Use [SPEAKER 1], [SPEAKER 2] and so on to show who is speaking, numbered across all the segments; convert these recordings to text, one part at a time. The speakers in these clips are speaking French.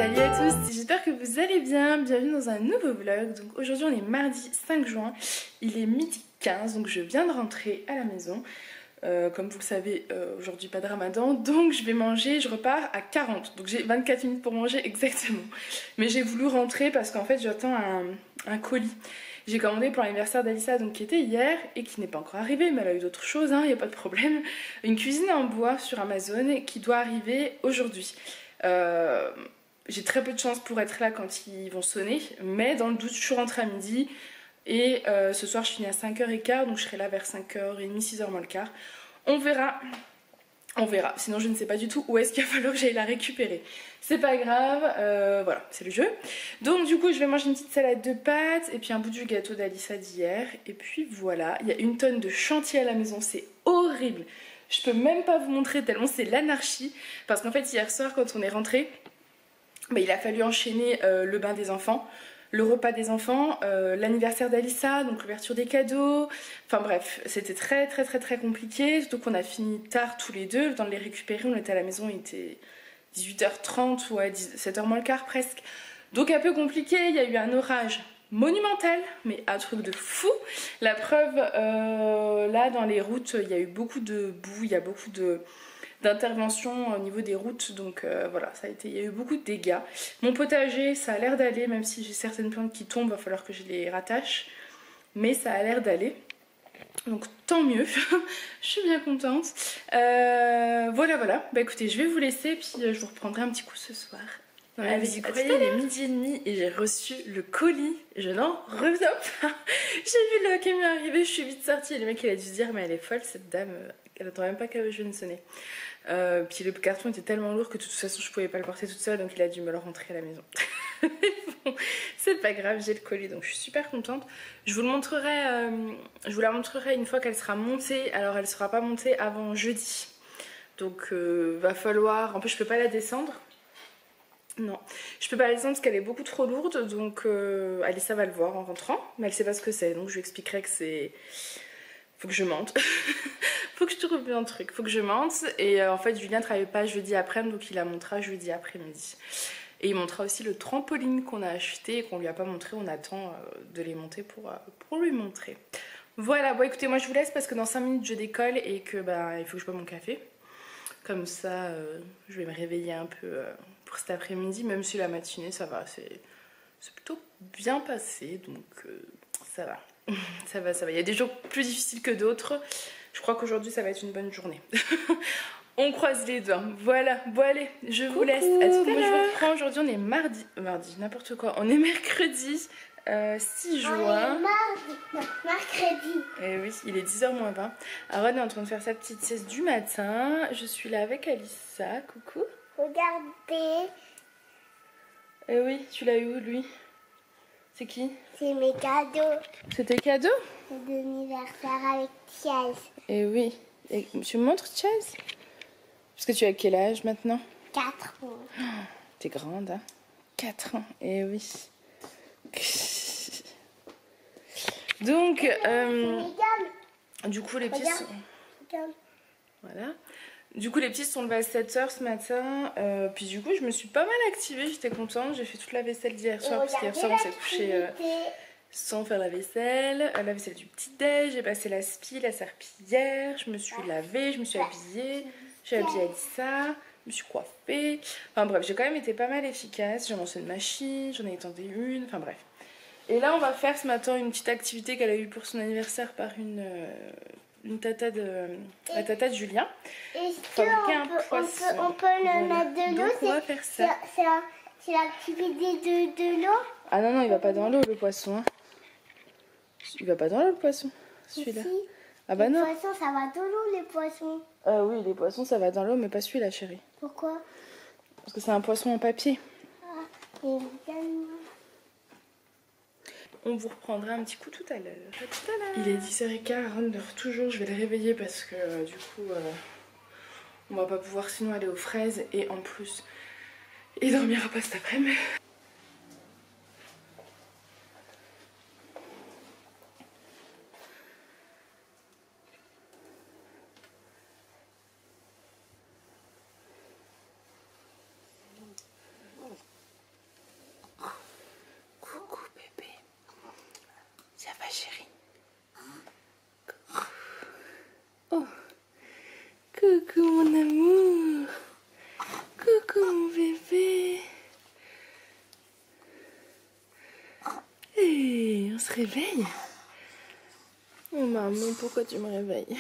[SPEAKER 1] Salut à tous, j'espère que vous allez bien, bienvenue dans un nouveau vlog. Donc aujourd'hui on est mardi 5 juin, il est midi 15, donc je viens de rentrer à la maison. Comme vous le savez, aujourd'hui pas de ramadan, donc je vais manger, je repars à 40, donc j'ai 24 minutes pour manger exactement. Mais j'ai voulu rentrer parce qu'en fait j'attends un colis. J'ai commandé pour l'anniversaire d'Alissa, donc qui était hier et qui n'est pas encore arrivé, mais elle a eu d'autres choses, hein, y a pas de problème. Une cuisine en bois sur Amazon qui doit arriver aujourd'hui. J'ai très peu de chance pour être là quand ils vont sonner, mais dans le doute, je suis rentrée à midi et ce soir je finis à 5h15, donc je serai là vers 5h30, 6h moins le quart. On verra. On verra, sinon je ne sais pas du tout où est-ce qu'il va falloir que j'aille la récupérer. C'est pas grave, voilà, c'est le jeu. Donc du coup je vais manger une petite salade de pâtes et puis un bout du gâteau d'Alissa d'hier. Et puis voilà, il y a une tonne de chantier à la maison, c'est horrible. Je peux même pas vous montrer tellement c'est l'anarchie. Parce qu'en fait hier soir quand on est rentré, bah, il a fallu enchaîner le bain des enfants, le repas des enfants, l'anniversaire d'Alissa, donc l'ouverture des cadeaux. Enfin bref, c'était très compliqué, surtout qu'on a fini tard tous les deux. Le temps de les récupérer, on était à la maison, il était 18h30 ou à 7h moins le quart presque. Donc un peu compliqué, il y a eu un orage monumental, mais un truc de fou. La preuve, là dans les routes, il y a eu beaucoup de boue, il y a beaucoup d'intervention au niveau des routes, donc voilà, il y a eu beaucoup de dégâts. Mon potager, ça a l'air d'aller, même si j'ai certaines plantes qui tombent, il va falloir que je les rattache, mais ça a l'air d'aller, donc tant mieux. Je suis bien contente. Voilà, bah écoutez, je vais vous laisser, puis je vous reprendrai un petit coup ce soir. Allez, vous croyez, il est midi et demi et j'ai reçu le colis, je n'en reviens pas. J'ai vu le camion arriver, je suis vite sortie et le mec il a dû se dire mais elle est folle cette dame, elle attend même pas que je vienne sonner. Puis le carton était tellement lourd que de toute façon je pouvais pas le porter toute seule, donc il a dû me le rentrer à la maison. Bon, c'est pas grave, j'ai le colis donc je suis super contente. Je vous la montrerai une fois qu'elle sera montée. Alors elle sera pas montée avant jeudi, donc va falloir, en plus je peux pas la descendre. Non, je peux pas la descendre parce qu'elle est beaucoup trop lourde, donc Alissa va le voir en rentrant, mais elle sait pas ce que c'est, donc je lui expliquerai que c'est... Faut que je mente. Faut que je trouve bien un truc, faut que je mente. Et en fait Julien travaille pas jeudi après-midi, donc il la montrera jeudi après-midi. Et il montrera aussi le trampoline qu'on a acheté et qu'on lui a pas montré, on attend de les monter pour lui montrer. Voilà, bon écoutez, moi je vous laisse parce que dans 5 minutes je décolle et que il faut que je bois mon café. Comme ça je vais me réveiller un peu pour cet après-midi, même si la matinée ça va, c'est plutôt bien passé, donc ça va. Ça va. Il y a des jours plus difficiles que d'autres. Je crois qu'aujourd'hui ça va être une bonne journée. On croise les doigts. Voilà, bon allez, je vous laisse. À tout à l'heure. Moi je vous reprends, aujourd'hui on est mardi, n'importe quoi. On est mercredi 6 juin.
[SPEAKER 2] Mercredi.
[SPEAKER 1] Et oui, il est 10h moins 20. Aaron est en train de faire sa petite sieste du matin. Je suis là avec Alissa. Coucou.
[SPEAKER 2] Regardez.
[SPEAKER 1] Eh oui, tu l'as eu où lui? C'est qui?
[SPEAKER 2] C'est mes cadeaux.
[SPEAKER 1] C'est tes cadeaux?
[SPEAKER 2] D'anniversaire avec Chaz.
[SPEAKER 1] Eh oui. Et tu me montres Chaz? Parce que tu as quel âge maintenant?
[SPEAKER 2] 4 ans.
[SPEAKER 1] Oh, t'es grande, hein? 4 ans. Eh oui. Donc, du coup, les petits sont... Voilà. Du coup, les petits sont levés à 7h ce matin. Puis du coup, je me suis pas mal activée. J'étais contente. J'ai fait toute la vaisselle d'hier soir. Parce qu'hier soir, on s'est couché sans faire la vaisselle du petit-déj. J'ai passé la spie, la serpillière. Je me suis lavée, je me suis habillée. J'ai habillé Alissa. Je me suis coiffée. Enfin bref, j'ai quand même été pas mal efficace. J'ai lancé une machine, j'en ai étendu une. Enfin bref. Et là, on va faire ce matin une petite activité qu'elle a eue pour son anniversaire par la tata de Julien.
[SPEAKER 2] Est-ce qu'on peut le mettre de l'eau?
[SPEAKER 1] On va faire ça.
[SPEAKER 2] C'est l'activité de l'eau?
[SPEAKER 1] Ah non, il va pas dans l'eau le poisson. Hein. Il va pas dans l'eau le poisson, celui-là. Ah bah non.
[SPEAKER 2] Les poissons, ça va dans l'eau, les poissons.
[SPEAKER 1] Ah oui, les poissons, ça va dans l'eau, mais pas celui-là, chérie.
[SPEAKER 2] Pourquoi?
[SPEAKER 1] Parce que c'est un poisson en papier.
[SPEAKER 2] Ah, évidemment.
[SPEAKER 1] On vous reprendra un petit coup tout à l'heure. Il est 10h15, Aaron dort toujours. Je vais le réveiller parce que du coup, on va pas pouvoir sinon aller aux fraises. Et en plus, il dormira pas cet après-midi. Allez, on se réveille. Oh maman, pourquoi tu me réveilles?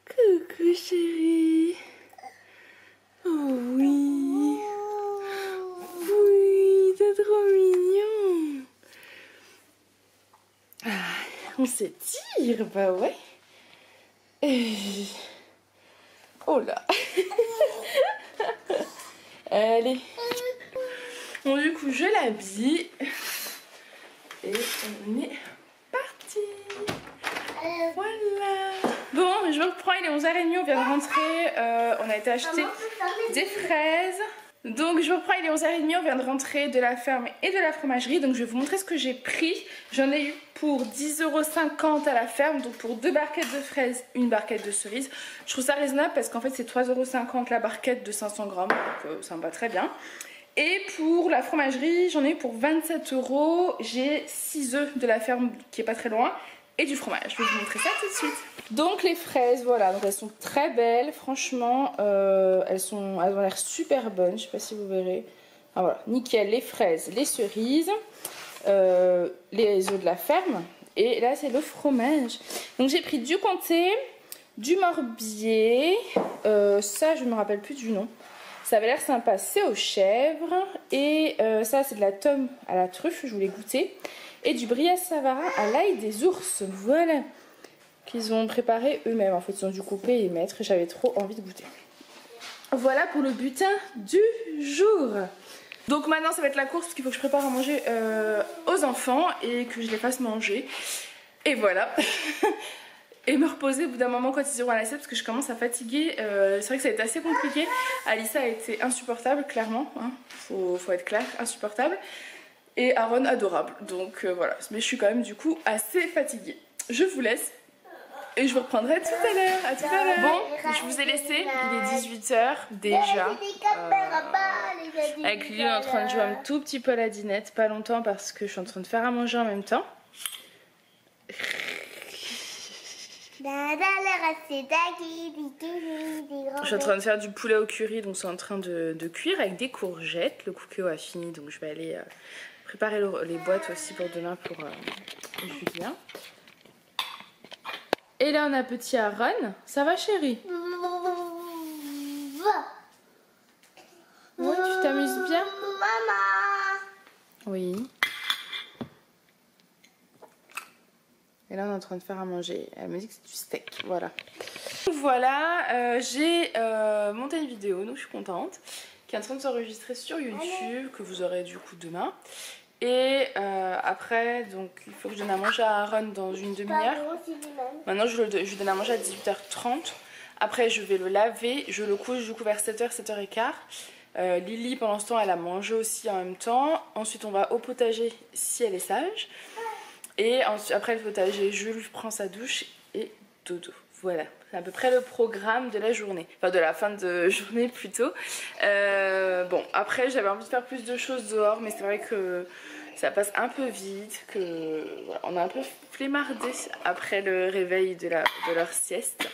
[SPEAKER 1] Coucou chérie. Oh oui. Oui, t'es trop mignon. Ah, on s'étire, bah ouais. Oh là. Allez. Bon, du coup, je l'habille. Et on est parti. Voilà. Bon, je reprends, il est 11h30, on vient de rentrer. On a été acheter des fraises. Donc je reprends, il est 11h30, on vient de rentrer de la ferme et de la fromagerie. Donc je vais vous montrer ce que j'ai pris. J'en ai eu pour 10,50 € à la ferme. Donc pour 2 barquettes de fraises, une barquette de cerises. Je trouve ça raisonnable parce qu'en fait c'est 3,50 € la barquette de 500 grammes. Donc ça me va très bien. Et pour la fromagerie, j'en ai eu pour 27 €. J'ai 6 œufs de la ferme qui est pas très loin. Et du fromage. Je vais vous montrer ça tout de suite. Donc les fraises, voilà, donc elles sont très belles. Franchement, elles ont l'air super bonnes. Je sais pas si vous verrez. Ah voilà, nickel. Les fraises, les cerises, les œufs de la ferme. Et là, c'est le fromage. Donc j'ai pris du comté, du morbier. Ça, je me rappelle plus du nom. Ça avait l'air sympa. C'est aux chèvres. Et ça, c'est de la tome à la truffe. Je voulais goûter. Et du brie Savarin à l'ail des ours, voilà, qu'ils ont préparé eux-mêmes. En fait, ils ont dû couper et mettre. J'avais trop envie de goûter. Voilà pour le butin du jour. Donc maintenant, ça va être la course parce qu'il faut que je prépare à manger aux enfants et que je les fasse manger. Et voilà. Et me reposer au bout d'un moment quand ils iront à la sieste parce que je commence à fatiguer. C'est vrai que ça a été assez compliqué. Alissa a été insupportable, clairement. Hein. Faut être clair, insupportable. Et Aaron adorable, donc voilà, mais je suis quand même du coup assez fatiguée. Je vous laisse et je vous reprendrai tout à l'heure. À tout à l'heure. Bon, je vous ai laissé, il est 18 h déjà. Avec lui, on est en train de jouer un tout petit peu à la dinette, pas longtemps parce que je suis en train de faire à manger en même temps. Je suis en train de faire du poulet au curry, donc c'est en train de cuire avec des courgettes. Le cookéo a fini, donc je vais aller préparer les boîtes aussi pour demain pour Julien. Et là on a petit Aaron. Ça va chérie? Oui, tu t'amuses bien?
[SPEAKER 2] Maman.
[SPEAKER 1] Oui. Et là on est en train de faire à manger. Elle me dit que c'est du steak, voilà. Voilà, j'ai monté une vidéo, donc je suis contente, qui est en train de s'enregistrer sur YouTube, que vous aurez du coup demain. Et après, donc il faut que je donne à manger à Aaron dans une demi-heure. Maintenant je lui donne à manger à 18h30. Après je vais le laver, je le couche du coup vers 7h, 7h15. Lily pendant ce temps elle a mangé aussi en même temps. Ensuite on va au potager si elle est sage. Et ensuite, après le potager, Jules prend sa douche et dodo. Voilà, c'est à peu près le programme de la journée. Enfin de la fin de journée plutôt. Bon, après j'avais envie de faire plus de choses dehors, mais c'est vrai que ça passe un peu vite, que voilà, on a un peu flemmardé après le réveil de leur sieste.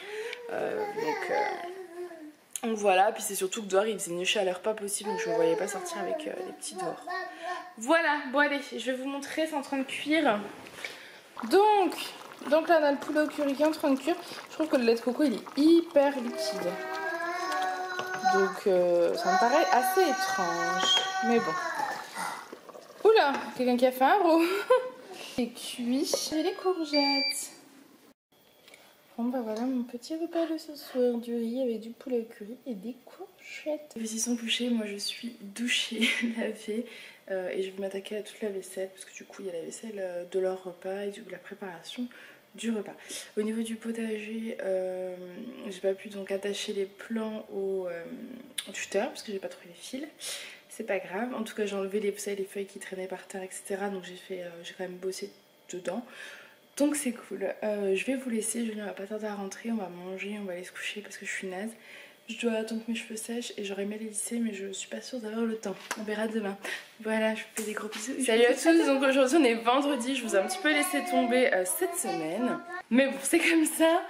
[SPEAKER 1] Donc voilà, puis c'est surtout que dehors il faisait une chaleur pas possible, donc je ne voyais pas sortir avec les petits dehors. Voilà, bon allez, je vais vous montrer, c'est en train de cuire. Donc là on a le poulet au curry qui est en train de cuire. Je trouve que le lait de coco il est hyper liquide. Donc ça me paraît assez étrange. Mais bon. Oula, quelqu'un qui a fait un roux. C'est cuit chez les courgettes. Bon bah voilà mon petit repas de ce soir. Du riz avec du poulet au curry et des courgettes. Les petits sont couchés, moi je suis douchée, lavée. Et je vais m'attaquer à toute la vaisselle parce que du coup il y a la vaisselle de leur repas et la préparation du repas. Au niveau du potager, j'ai pas pu donc attacher les plants au tuteur parce que j'ai pas trouvé les fils. C'est pas grave, en tout cas j'ai enlevé les feuilles qui traînaient par terre, etc. Donc j'ai quand même bossé dedans. Donc c'est cool. Je vais vous laisser, Julien va pas tarder à rentrer, on va manger, on va aller se coucher parce que je suis naze. Je dois attendre que mes cheveux sèchent et j'aurais aimé les lisser mais je suis pas sûre d'avoir le temps. On verra demain. Voilà, je vous fais des gros bisous. Salut à tous, donc aujourd'hui on est vendredi, je vous ai un petit peu laissé tomber cette semaine. Mais bon, c'est comme ça.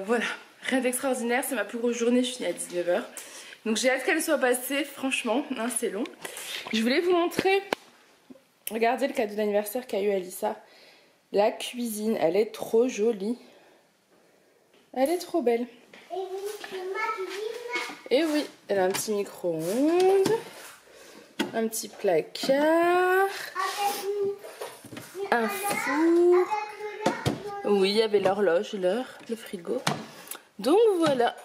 [SPEAKER 1] Voilà, rien d'extraordinaire, c'est ma plus grosse journée, je finis à 19 h. Donc j'ai hâte qu'elle soit passée, franchement, hein, c'est long. Je voulais vous montrer Regardez le cadeau d'anniversaire qu'a eu Alissa. La cuisine, elle est trop jolie. Elle est trop belle.
[SPEAKER 2] Et oui, c'est ma cuisine.
[SPEAKER 1] Et oui, elle a un petit micro-ondes, un petit placard, un four. Oui, il y avait l'horloge, l'heure, le frigo. Donc voilà.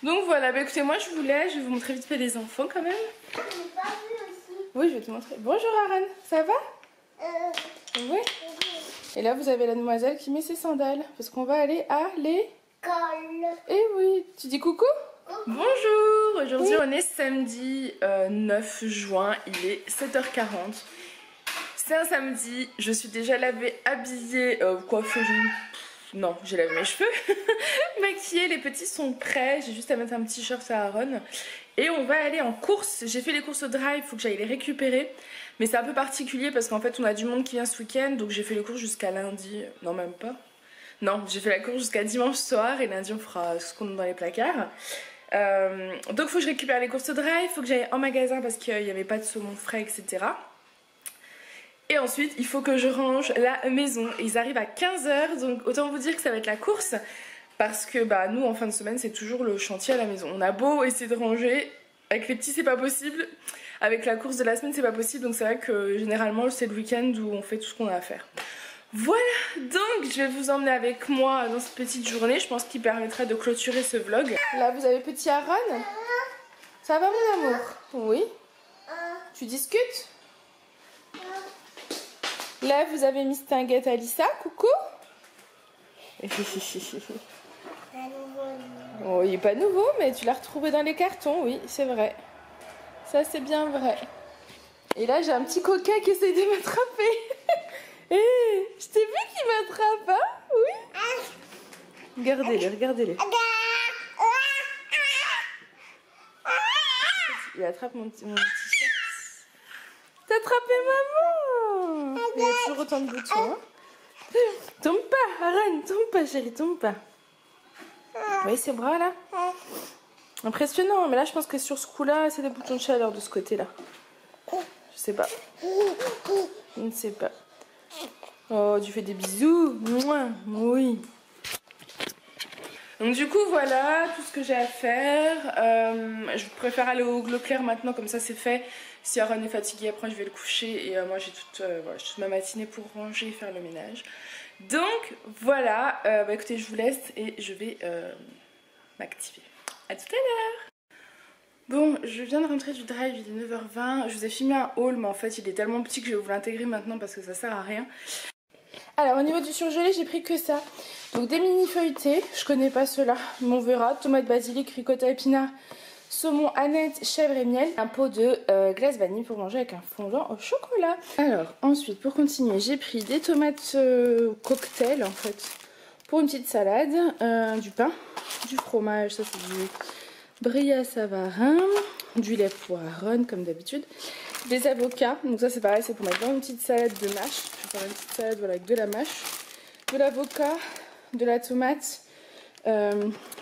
[SPEAKER 1] Donc voilà, bah écoutez, moi je vais vous montrer vite fait les enfants quand même.
[SPEAKER 2] Je l'ai pas vu aussi.
[SPEAKER 1] Oui, je vais te montrer. Bonjour Aran, ça va? Oui. Et là, vous avez la demoiselle qui met ses sandales parce qu'on va aller à
[SPEAKER 2] Colle.
[SPEAKER 1] Eh oui, tu dis coucou? Bonjour, aujourd'hui on est samedi 9 juin, il est 7h40. C'est un samedi, je suis déjà lavée, habillée, coiffée, non, j'ai lavé mes cheveux, maquillée, les petits sont prêts, j'ai juste à mettre un petit short à Aaron. Et on va aller en course, j'ai fait les courses au drive, il faut que j'aille les récupérer. Mais c'est un peu particulier parce qu'en fait on a du monde qui vient ce week-end, donc j'ai fait les courses jusqu'à lundi, non même pas. Non, j'ai fait la course jusqu'à dimanche soir et lundi on fera ce qu'on a dans les placards. Donc il faut que je récupère les courses au drive, il faut que j'aille en magasin parce qu'il n'y avait pas de saumon frais, etc. Et ensuite il faut que je range la maison. Ils arrivent à 15h, donc autant vous dire que ça va être la course. Parce que bah, nous en fin de semaine c'est toujours le chantier à la maison. On a beau essayer de ranger, avec les petits c'est pas possible. Avec la course de la semaine c'est pas possible. Donc c'est vrai que généralement c'est le week-end où on fait tout ce qu'on a à faire. Voilà, donc je vais vous emmener avec moi dans cette petite journée. Je pense qu'il permettra de clôturer ce vlog. Là vous avez petit Aaron. Ça va mon amour? Oui. Tu discutes? Là vous avez Miss Tinguette Alissa, coucou. Oh, il est pas nouveau, mais tu l'as retrouvé dans les cartons, oui, c'est vrai. Ça, c'est bien vrai. Et là, j'ai un petit coquin qui essaie de m'attraper. Hé, je t'ai vu qu'il m'attrape, hein? Oui. Regardez-le, regardez-le. Il attrape mon t-shirt. T'as attrapé maman! Il y a toujours autant de boutons, hein? Tombe pas, Aaron, tombe pas, chérie, tombe pas. Oui, ses bras là. Impressionnant, mais là je pense que sur ce coup là, c'est des boutons de chaleur de ce côté là. Je sais pas. Je ne sais pas. Oh, tu fais des bisous. Mouah, oui. Donc du coup voilà tout ce que j'ai à faire. Je préfère aller au Glow Clair maintenant, comme ça c'est fait. Si Aaron est fatigué après je vais le coucher. Et moi j'ai toute ma matinée pour ranger et faire le ménage. Donc voilà, bah écoutez je vous laisse et je vais m'activer. A tout à l'heure. Bon, je viens de rentrer du drive, il est 9h20. Je vous ai filmé un haul mais en fait il est tellement petit que je vais vous l'intégrer maintenant parce que ça sert à rien. Alors au niveau du surgelé j'ai pris que ça. Donc des mini feuilletés, je connais pas ceux-là, mais on verra. Tomate basilic, ricotta épinard, saumon aneth, chèvre et miel. Un pot de glace vanille pour manger avec un fondant au chocolat. Alors ensuite pour continuer j'ai pris des tomates cocktail en fait. Pour une petite salade, du pain, du fromage, ça c'est du brie à Savarin, du lait pour Aaron comme d'habitude. Des avocats, donc ça c'est pareil, c'est pour mettre dans une petite salade de mâche. Je vais faire une petite salade voilà, avec de la mâche, de l'avocat, de la tomate,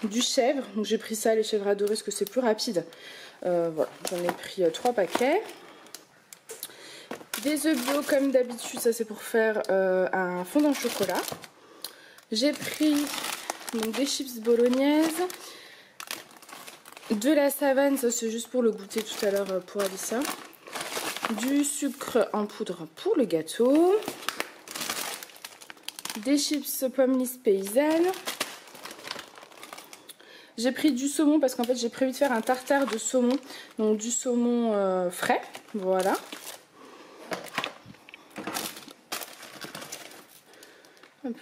[SPEAKER 1] du chèvre. Donc j'ai pris ça, les chèvres adorées, parce que c'est plus rapide. Voilà, j'en ai pris 3 paquets. Des œufs bio comme d'habitude, ça c'est pour faire un fondant au chocolat. J'ai pris donc, des chips bolognaises, de la savane, ça c'est juste pour le goûter tout à l'heure pour Alissa. Du sucre en poudre pour le gâteau. Des chips pommes lisses paysannes. J'ai pris du saumon parce qu'en fait j'ai prévu de faire un tartare de saumon. Donc du saumon frais. Voilà.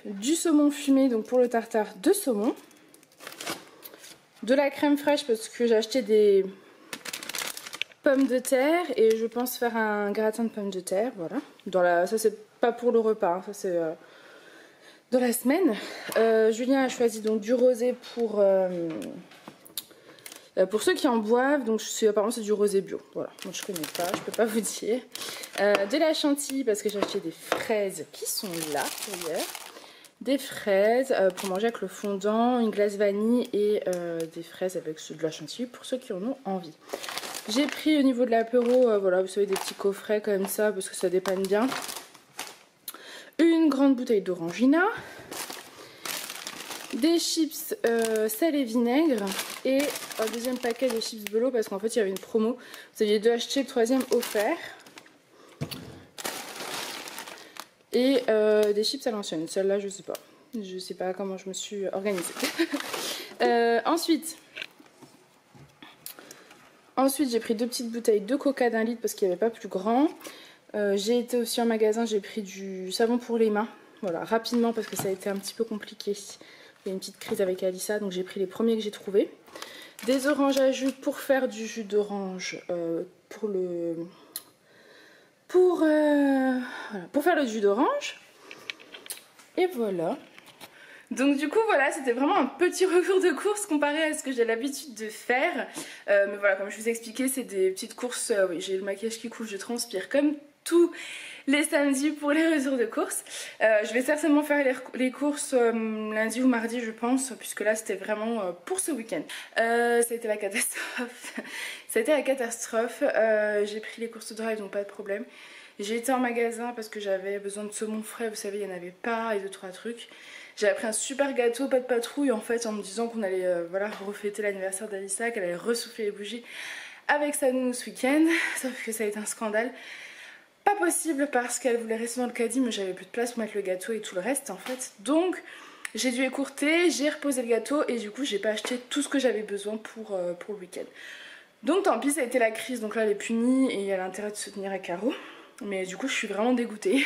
[SPEAKER 1] Du saumon fumé donc pour le tartare de saumon. De la crème fraîche parce que j'ai acheté des pommes de terre et je pense faire un gratin de pommes de terre. Voilà. Ça c'est pas pour le repas, hein, ça c'est dans la semaine. Julien a choisi donc du rosé pour ceux qui en boivent. Donc apparemment c'est du rosé bio. Voilà, moi je connais pas, je peux pas vous dire. De la chantilly parce que j'ai acheté des fraises qui sont là d'ailleurs. Des fraises pour manger avec le fondant, une glace vanille et des fraises avec de la chantilly pour ceux qui en ont envie. J'ai pris au niveau de l'apéro, voilà, vous savez, des petits coffrets comme ça parce que ça dépanne bien. Une grande bouteille d'orangina. Des chips sel et vinaigre. Et un deuxième paquet de chips Velo parce qu'en fait il y avait une promo. Vous aviez 2 achetés, le troisième offert. Et des chips à l'ancienne. Celle-là, je sais pas. Je sais pas comment je me suis organisée. Ensuite, j'ai pris 2 petites bouteilles de coca d'1 litre parce qu'il n'y avait pas plus grand. J'ai été aussi en magasin, j'ai pris du savon pour les mains. Voilà, rapidement parce que ça a été un petit peu compliqué. Il y a une petite crise avec Alissa, donc j'ai pris les premiers que j'ai trouvés. Des oranges à jus pour faire du jus d'orange pour faire le jus d'orange. Et voilà. Donc du coup voilà, c'était vraiment un petit retour de course comparé à ce que j'ai l'habitude de faire. Mais voilà, comme je vous ai expliqué, c'est des petites courses. Oui, j'ai le maquillage qui coule, je transpire comme tous les samedis pour les retours de course. Je vais certainement faire les courses lundi ou mardi, je pense, puisque là c'était vraiment pour ce week-end. Ça a été la catastrophe. Ça a été la catastrophe. J'ai pris les courses de drive, donc pas de problème. J'ai été en magasin parce que j'avais besoin de saumon frais, vous savez, il n'y en avait pas, et 2-3 trucs. J'avais pris un super gâteau, pas de patrouille en fait, en me disant qu'on allait voilà, refêter l'anniversaire d'Alissa, qu'elle allait ressouffler les bougies avec sa nounou ce week-end. Sauf que ça a été un scandale. Pas possible parce qu'elle voulait rester dans le caddie, mais j'avais plus de place pour mettre le gâteau et tout le reste en fait. Donc j'ai dû écourter, j'ai reposé le gâteau et du coup j'ai pas acheté tout ce que j'avais besoin pour le week-end. Donc tant pis, ça a été la crise, donc là elle est punie et elle a intérêt de se tenir à carreau. Mais du coup je suis vraiment dégoûtée.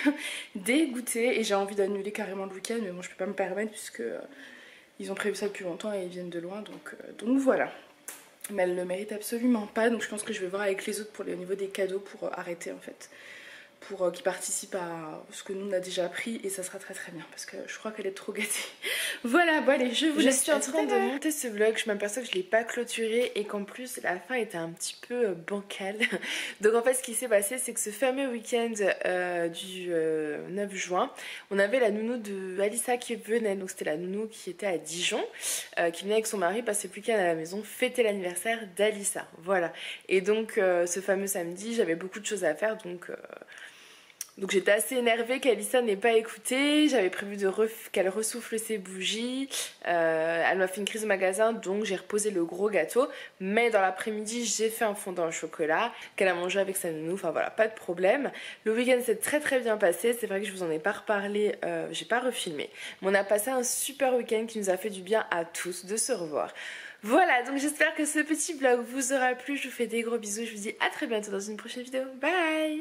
[SPEAKER 1] Dégoûtée et j'ai envie d'annuler carrément le week-end. Mais bon, je peux pas me permettre puisque ils ont prévu ça depuis longtemps et ils viennent de loin. Donc voilà. Mais elle le mérite absolument pas. Donc je pense que je vais voir avec les autres au niveau des cadeaux pour arrêter en fait. Pour qu'ils participent à ce que nous on a déjà pris. Et ça sera très très bien parce que je crois qu'elle est trop gâtée. Voilà, bon allez, je suis en train de monter ce vlog. Je m'aperçois que je ne l'ai pas clôturé et qu'en plus la fin était un petit peu bancale. Donc en fait ce qui s'est passé, c'est que ce fameux week-end du 9 juin, on avait la nounou de Alissa qui venait. Donc c'était la nounou qui était à Dijon, qui venait avec son mari passer le week-end à la maison, fêter l'anniversaire d'Alissa. Voilà. Et donc ce fameux samedi, j'avais beaucoup de choses à faire, donc j'étais assez énervée qu'Alissa n'ait pas écouté. J'avais prévu qu'elle ressouffle ses bougies. Elle m'a fait une crise au magasin, donc j'ai reposé le gros gâteau. Mais dans l'après-midi, j'ai fait un fondant au chocolat qu'elle a mangé avec sa nounou. Enfin voilà, pas de problème. Le week-end s'est très très bien passé. C'est vrai que je vous en ai pas reparlé, j'ai pas refilmé. Mais on a passé un super week-end qui nous a fait du bien à tous de se revoir. Voilà, donc j'espère que ce petit vlog vous aura plu. Je vous fais des gros bisous. Je vous dis à très bientôt dans une prochaine vidéo. Bye!